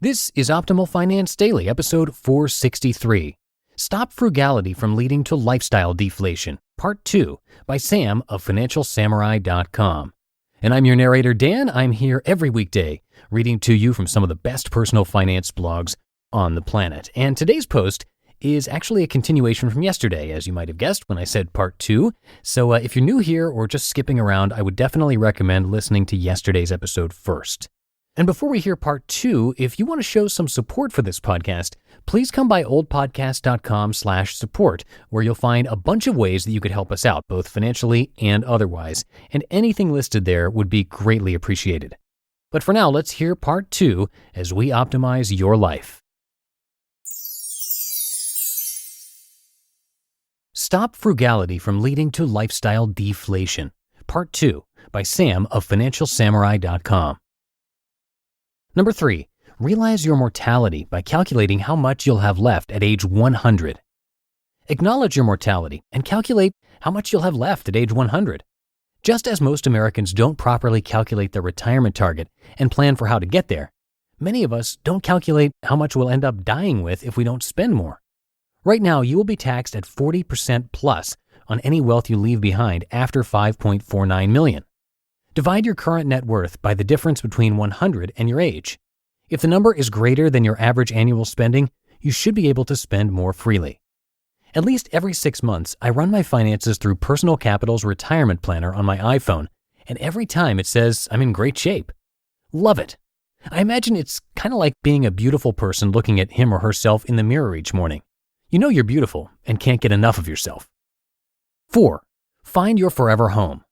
This is Optimal Finance Daily, episode 463. Stop Frugality from Leading to Lifestyle Deflation, Part 2, by Sam of FinancialSamurai.com. And I'm your narrator, Dan. I'm here every weekday, reading to you from some of the best personal finance blogs on the planet. And today's post is actually a continuation from yesterday, as you might have guessed when I said Part 2. So if you're new here or just skipping around, I would definitely recommend listening to yesterday's episode first. And before we hear Part 2, if you want to show some support for this podcast, please come by oldpodcast.com/support, where you'll find a bunch of ways that you could help us out, both financially and otherwise. And anything listed there would be greatly appreciated. But for now, let's hear Part 2 as we optimize your life. Stop Frugality from Leading to Lifestyle Deflation, Part 2, by Sam of FinancialSamurai.com. Number 3, realize your mortality by calculating how much you'll have left at age 100. Acknowledge your mortality and calculate how much you'll have left at age 100. Just as most Americans don't properly calculate their retirement target and plan for how to get there, many of us don't calculate how much we'll end up dying with if we don't spend more. Right now, you will be taxed at 40% plus on any wealth you leave behind after $5.49 million. Divide your current net worth by the difference between 100 and your age. If the number is greater than your average annual spending, you should be able to spend more freely. At least every 6 months, I run my finances through Personal Capital's retirement planner on my iPhone, and every time it says I'm in great shape. Love it. I imagine it's kind of like being a beautiful person looking at him or herself in the mirror each morning. You know you're beautiful and can't get enough of yourself. 4, find your forever home.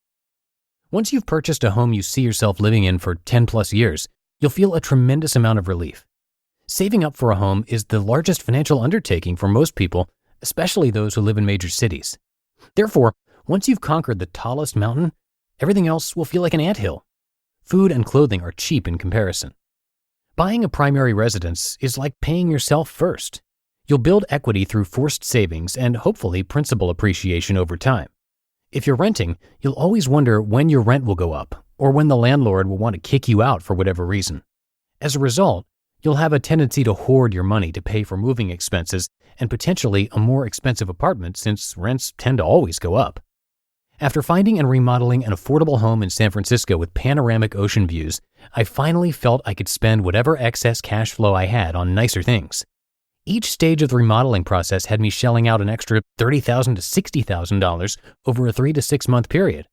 Once you've purchased a home you see yourself living in for 10 plus years, you'll feel a tremendous amount of relief. Saving up for a home is the largest financial undertaking for most people, especially those who live in major cities. Therefore, once you've conquered the tallest mountain, everything else will feel like an anthill. Food and clothing are cheap in comparison. Buying a primary residence is like paying yourself first. You'll build equity through forced savings and hopefully principal appreciation over time. If you're renting, you'll always wonder when your rent will go up or when the landlord will want to kick you out for whatever reason. As a result, you'll have a tendency to hoard your money to pay for moving expenses and potentially a more expensive apartment since rents tend to always go up. After finding and remodeling an affordable home in San Francisco with panoramic ocean views, I finally felt I could spend whatever excess cash flow I had on nicer things. Each stage of the remodeling process had me shelling out an extra $30,000 to $60,000 over a 3 to 6 month period.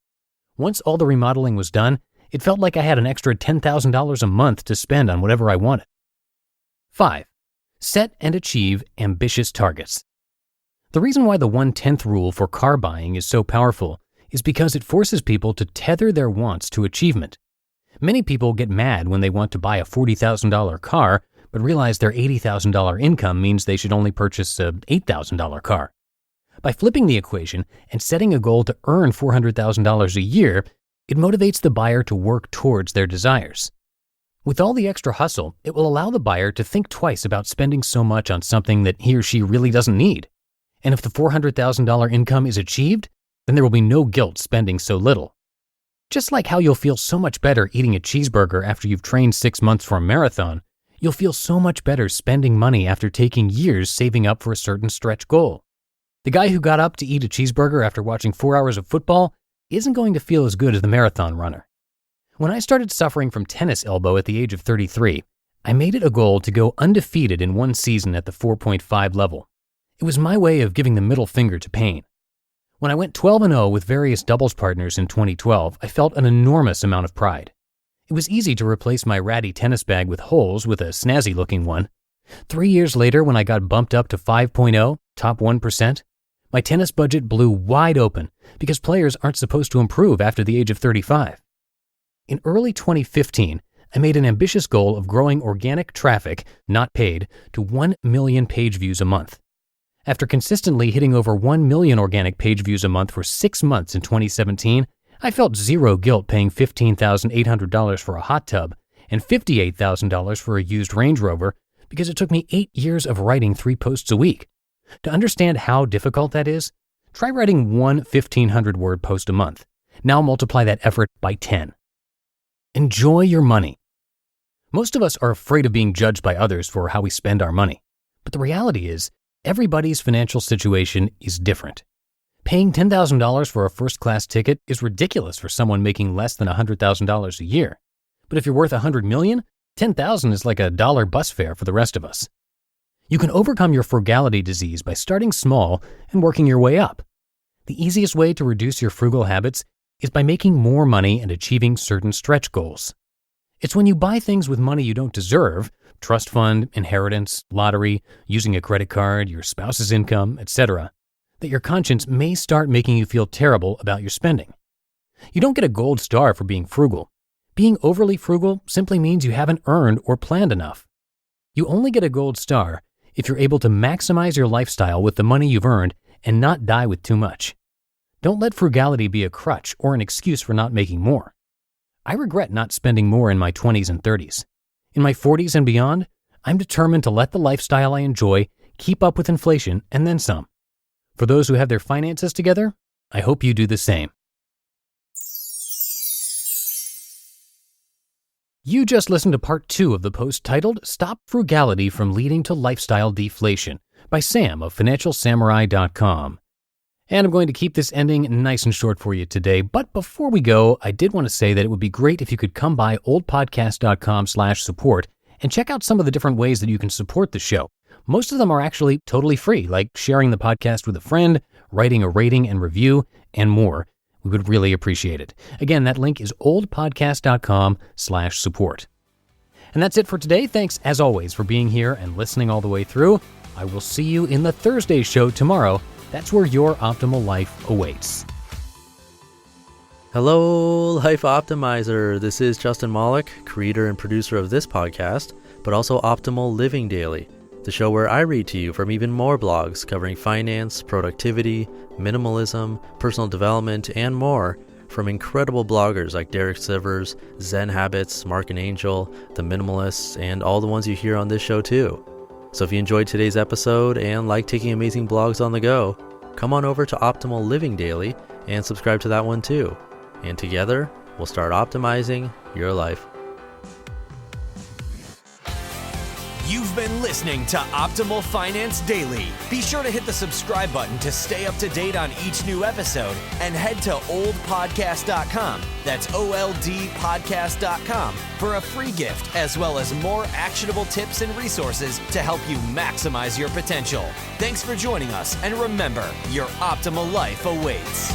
Once all the remodeling was done, it felt like I had an extra $10,000 a month to spend on whatever I wanted. 5, set and achieve ambitious targets. The reason why the 1/10 rule for car buying is so powerful is because it forces people to tether their wants to achievement. Many people get mad when they want to buy a $40,000 car, but realize their $80,000 income means they should only purchase a $8,000 car. By flipping the equation and setting a goal to earn $400,000 a year, it motivates the buyer to work towards their desires. With all the extra hustle, it will allow the buyer to think twice about spending so much on something that he or she really doesn't need. And if the $400,000 income is achieved, then there will be no guilt spending so little. Just like how you'll feel so much better eating a cheeseburger after you've trained 6 months for a marathon, you'll feel so much better spending money after taking years saving up for a certain stretch goal. The guy who got up to eat a cheeseburger after watching 4 hours of football isn't going to feel as good as the marathon runner. When I started suffering from tennis elbow at the age of 33, I made it a goal to go undefeated in one season at the 4.5 level. It was my way of giving the middle finger to pain. When I went 12-0 with various doubles partners in 2012, I felt an enormous amount of pride. It was easy to replace my ratty tennis bag with holes with a snazzy-looking one. 3 years later, when I got bumped up to 5.0, top 1%, my tennis budget blew wide open because players aren't supposed to improve after the age of 35. In early 2015, I made an ambitious goal of growing organic traffic, not paid, to 1 million page views a month. After consistently hitting over 1 million organic page views a month for 6 months in 2017, I felt zero guilt paying $15,800 for a hot tub and $58,000 for a used Range Rover because it took me 8 years of writing 3 posts a week. To understand how difficult that is, try writing one 1,500-word post a month. Now multiply that effort by 10. Enjoy your money. Most of us are afraid of being judged by others for how we spend our money. But the reality is, everybody's financial situation is different. Paying $10,000 for a first-class ticket is ridiculous for someone making less than $100,000 a year. But if you're worth $100 million, $10,000 is like a dollar bus fare for the rest of us. You can overcome your frugality disease by starting small and working your way up. The easiest way to reduce your frugal habits is by making more money and achieving certain stretch goals. It's when you buy things with money you don't deserve, trust fund, inheritance, lottery, using a credit card, your spouse's income, etc., that your conscience may start making you feel terrible about your spending. You don't get a gold star for being frugal. Being overly frugal simply means you haven't earned or planned enough. You only get a gold star if you're able to maximize your lifestyle with the money you've earned and not die with too much. Don't let frugality be a crutch or an excuse for not making more. I regret not spending more in my 20s and 30s. In my 40s and beyond, I'm determined to let the lifestyle I enjoy keep up with inflation and then some. For those who have their finances together, I hope you do the same. You just listened to part 2 of the post titled Stop Frugality from Leading to Lifestyle Deflation by Sam of FinancialSamurai.com. And I'm going to keep this ending nice and short for you today. But before we go, I did want to say that it would be great if you could come by oldpodcast.com/support and check out some of the different ways that you can support the show. Most of them are actually totally free, like sharing the podcast with a friend, writing a rating and review, and more. We would really appreciate it. Again, that link is oldpodcast.com/support. And that's it for today. Thanks, as always, for being here and listening all the way through. I will see you in the Thursday show tomorrow. That's where your optimal life awaits. Hello, Life Optimizer. This is Justin Malik, creator and producer of this podcast, but also Optimal Living Daily, the show where I read to you from even more blogs covering finance, productivity, minimalism, personal development, and more from incredible bloggers like Derek Sivers, Zen Habits, Mark and Angel, The Minimalists, and all the ones you hear on this show too. So if you enjoyed today's episode and like taking amazing blogs on the go, come on over to Optimal Living Daily and subscribe to that one too. And together, we'll start optimizing your life. You've been listening to Optimal Finance Daily. Be sure to hit the subscribe button to stay up to date on each new episode and head to oldpodcast.com. That's OLDpodcast.com for a free gift as well as more actionable tips and resources to help you maximize your potential. Thanks for joining us, and remember, your optimal life awaits.